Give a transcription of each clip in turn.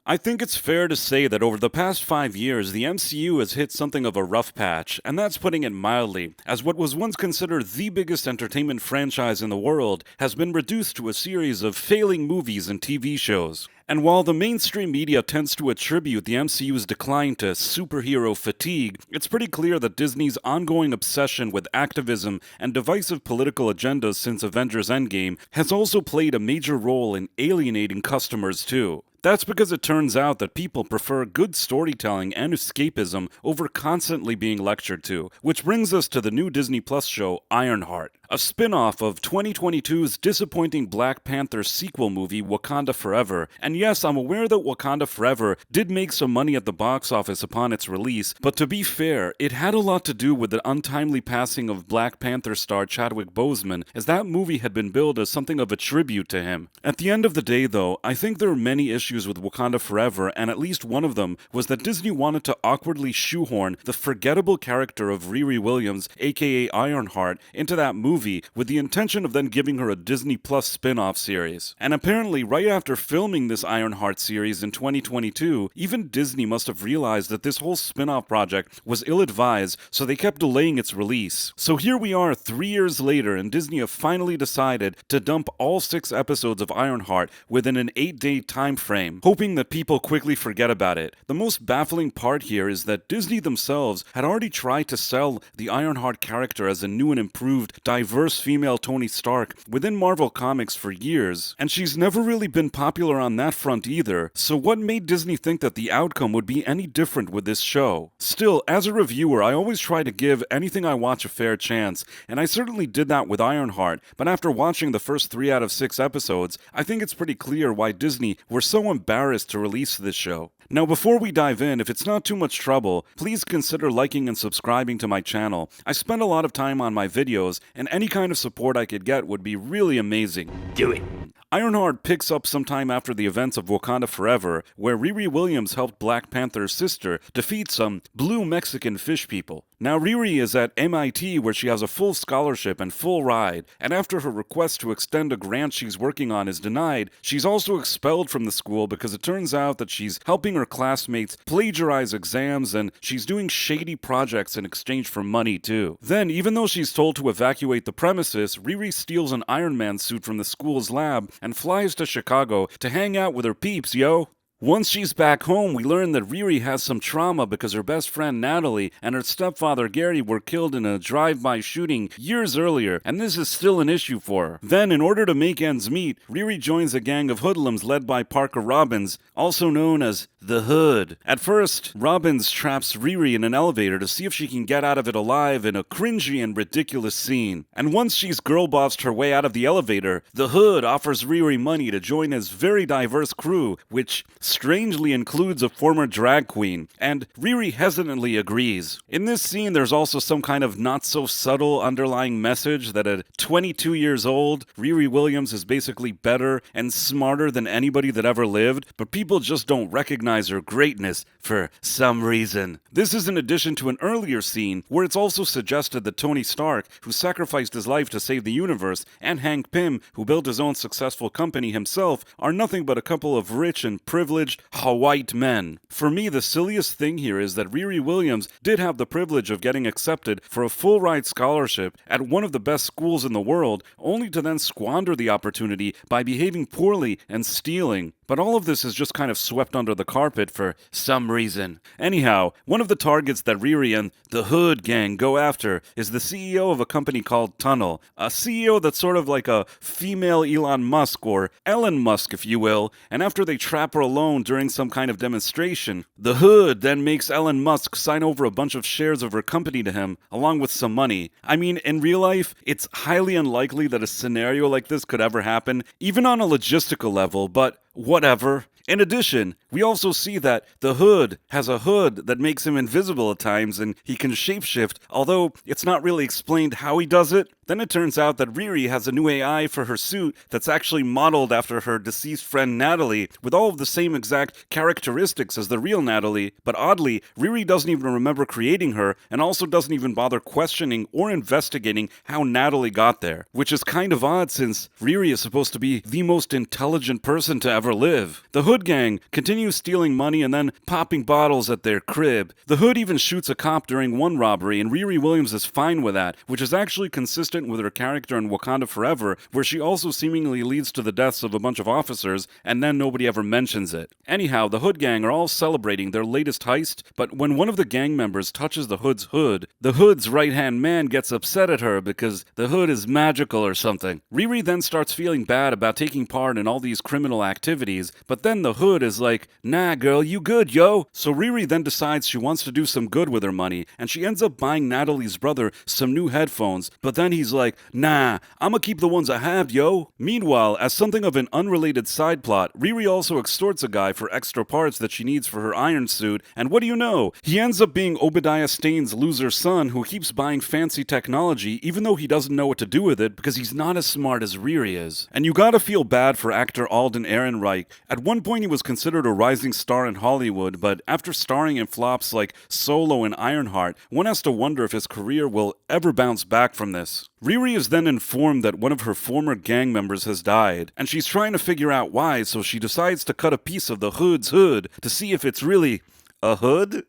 I think it's fair to say that over the past 5 years, the MCU has hit something of a rough patch, and that's putting it mildly, as what was once considered the biggest entertainment franchise in the world has been reduced to a series of failing movies and TV shows. And while the mainstream media tends to attribute the MCU's decline to superhero fatigue, it's pretty clear that Disney's ongoing obsession with activism and divisive political agendas since Avengers Endgame has also played a major role in alienating customers too. That's because it turns out that people prefer good storytelling and escapism over constantly being lectured to, which brings us to the new Disney Plus show Ironheart, a spin-off of 2022's disappointing Black Panther sequel movie Wakanda Forever. And yes, I'm aware that Wakanda Forever did make some money at the box office upon its release, but to be fair, it had a lot to do with the untimely passing of Black Panther star Chadwick Boseman, as that movie had been billed as something of a tribute to him. At the end of the day though, I think there are many issues with Wakanda Forever, and at least one of them was that Disney wanted to awkwardly shoehorn the forgettable character of Riri Williams, aka Ironheart, into that movie with the intention of then giving her a Disney Plus spin-off series. And apparently, right after filming this Ironheart series in 2022, even Disney must have realized that this whole spin-off project was ill-advised, so they kept delaying its release. So here we are 3 years later, and Disney have finally decided to dump all 6 episodes of Ironheart within an 8-day time frame, hoping that people quickly forget about it. The most baffling part here is that Disney themselves had already tried to sell the Ironheart character as a new and improved, diverse female Tony Stark within Marvel Comics for years, and she's never really been popular on that front either, so what made Disney think that the outcome would be any different with this show? Still, as a reviewer, I always try to give anything I watch a fair chance, and I certainly did that with Ironheart, but after watching the first 3 out of 6 episodes, I think it's pretty clear why Disney were so embarrassed to release this show. Now, before we dive in, if it's not too much trouble, please consider liking and subscribing to my channel. I spend a lot of time on my videos, and any kind of support I could get would be really amazing. Do it. Ironheart picks up sometime after the events of Wakanda Forever, where Riri Williams helped Black Panther's sister defeat some blue Mexican fish people. Now, Riri is at MIT, where she has a full scholarship and full ride, and after her request to extend a grant she's working on is denied, she's also expelled from the school because it turns out that she's helping her classmates plagiarize exams and she's doing shady projects in exchange for money too. Then, even though she's told to evacuate the premises, Riri steals an Iron Man suit from the school's lab and flies to Chicago to hang out with her peeps, yo! Once she's back home, we learn that Riri has some trauma because her best friend Natalie and her stepfather Gary were killed in a drive-by shooting years earlier, and this is still an issue for her. Then, in order to make ends meet, Riri joins a gang of hoodlums led by Parker Robbins, also known as the Hood. At first, Robbins traps Riri in an elevator to see if she can get out of it alive in a cringy and ridiculous scene. And once she's girl-bossed her way out of the elevator, the Hood offers Riri money to join his very diverse crew, which strangely includes a former drag queen, and Riri hesitantly agrees. In this scene, there's also some kind of not-so-subtle underlying message that at 22 years old, Riri Williams is basically better and smarter than anybody that ever lived, but people just don't recognize her greatness for some reason. This is in addition to an earlier scene where it's also suggested that Tony Stark, who sacrificed his life to save the universe, and Hank Pym, who built his own successful company himself, are nothing but a couple of rich and privileged white men. For me, the silliest thing here is that Riri Williams did have the privilege of getting accepted for a full-ride scholarship at one of the best schools in the world, only to then squander the opportunity by behaving poorly and stealing. But all of this is just kind of swept under the carpet for some reason. Anyhow, one of the targets that Riri and the Hood gang go after is the CEO of a company called Tunnel, a CEO that's sort of like a female Elon Musk, or Ellen Musk if you will, and after they trap her alone during some kind of demonstration, the Hood then makes Elon Musk sign over a bunch of shares of her company to him, along with some money. I mean, in real life, it's highly unlikely that a scenario like this could ever happen, even on a logistical level, but whatever. In addition, we also see that the Hood has a hood that makes him invisible at times and he can shapeshift, although it's not really explained how he does it. Then it turns out that Riri has a new AI for her suit that's actually modeled after her deceased friend Natalie, with all of the same exact characteristics as the real Natalie, but oddly, Riri doesn't even remember creating her and also doesn't even bother questioning or investigating how Natalie got there, which is kind of odd since Riri is supposed to be the most intelligent person to ever live. The Hood Hood gang continues stealing money and then popping bottles at their crib. The Hood even shoots a cop during one robbery, and Riri Williams is fine with that, which is actually consistent with her character in Wakanda Forever, where she also seemingly leads to the deaths of a bunch of officers, and then nobody ever mentions it. Anyhow, the Hood gang are all celebrating their latest heist, but when one of the gang members touches the Hood's hood, the Hood's right-hand man gets upset at her because the Hood is magical or something. Riri then starts feeling bad about taking part in all these criminal activities, but then the Hood is like, nah girl, you good, yo? So Riri then decides she wants to do some good with her money, and she ends up buying Natalie's brother some new headphones, but then he's like, nah, I'ma keep the ones I have, yo. Meanwhile, as something of an unrelated side plot, Riri also extorts a guy for extra parts that she needs for her iron suit, and what do you know? He ends up being Obadiah Stane's loser son who keeps buying fancy technology even though he doesn't know what to do with it because he's not as smart as Riri is. And you gotta feel bad for actor Alden Ehrenreich. At one point he was considered a rising star in Hollywood, but after starring in flops like Solo and Ironheart, one has to wonder if his career will ever bounce back from this. Riri is then informed that one of her former gang members has died, and she's trying to figure out why, so she decides to cut a piece of the Hood's hood to see if it's really a hood?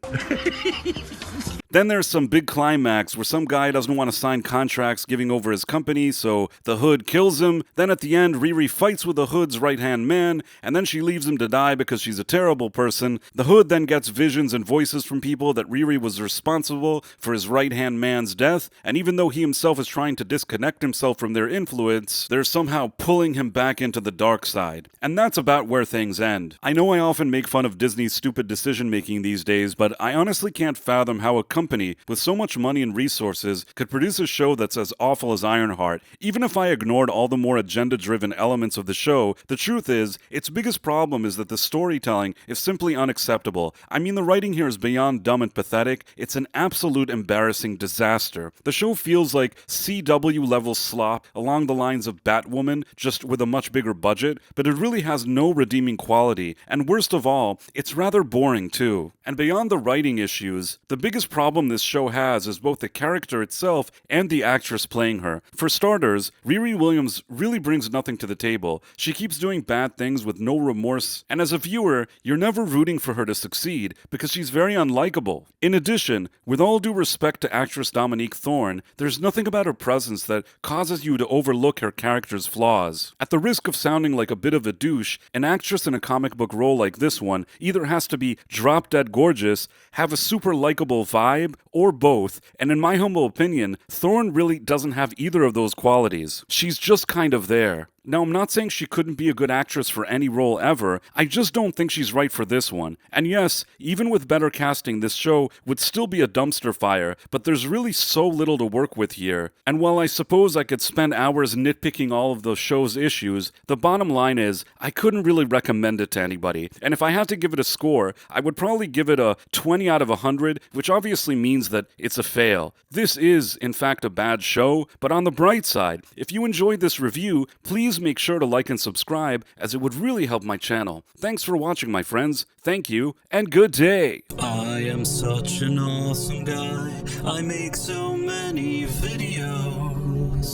Then there's some big climax where some guy doesn't want to sign contracts giving over his company, so the Hood kills him. Then at the end, Riri fights with the Hood's right-hand man, and then she leaves him to die because she's a terrible person. The Hood then gets visions and voices from people that Riri was responsible for his right-hand man's death, and even though he himself is trying to disconnect himself from their influence, they're somehow pulling him back into the dark side. And that's about where things end. I know I often make fun of Disney's stupid decision-making these days, but I honestly can't fathom how a company with so much money and resources could produce a show that's as awful as Ironheart. Even if I ignored all the more agenda-driven elements of the show, the truth is, its biggest problem is that the storytelling is simply unacceptable. I mean, the writing here is beyond dumb and pathetic. It's an absolute embarrassing disaster. The show feels like CW-level slop along the lines of Batwoman, just with a much bigger budget, but it really has no redeeming quality, and worst of all, it's rather boring too. And beyond the writing issues, the biggest problem this show has is both the character itself and the actress playing her. For starters, Riri Williams really brings nothing to the table. She keeps doing bad things with no remorse, and as a viewer, you're never rooting for her to succeed because she's very unlikable. In addition, with all due respect to actress Dominique Thorne, there's nothing about her presence that causes you to overlook her character's flaws. At the risk of sounding like a bit of a douche, an actress in a comic book role like this one either has to be drop-dead gorgeous, have a super likable vibe, or both, and in my humble opinion, Thorne really doesn't have either of those qualities. She's just kind of there. Now, I'm not saying she couldn't be a good actress for any role ever, I just don't think she's right for this one. And yes, even with better casting, this show would still be a dumpster fire, but there's really so little to work with here. And while I suppose I could spend hours nitpicking all of the show's issues, the bottom line is, I couldn't really recommend it to anybody. And if I had to give it a score, I would probably give it a 20 out of 100, which obviously means that it's a fail. This is, in fact, a bad show, but on the bright side, if you enjoyed this review, please make sure to like and subscribe, as it would really help my channel. Thanks for watching, my friends. Thank you, and good day! I am such an awesome guy. I make so many videos.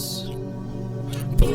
But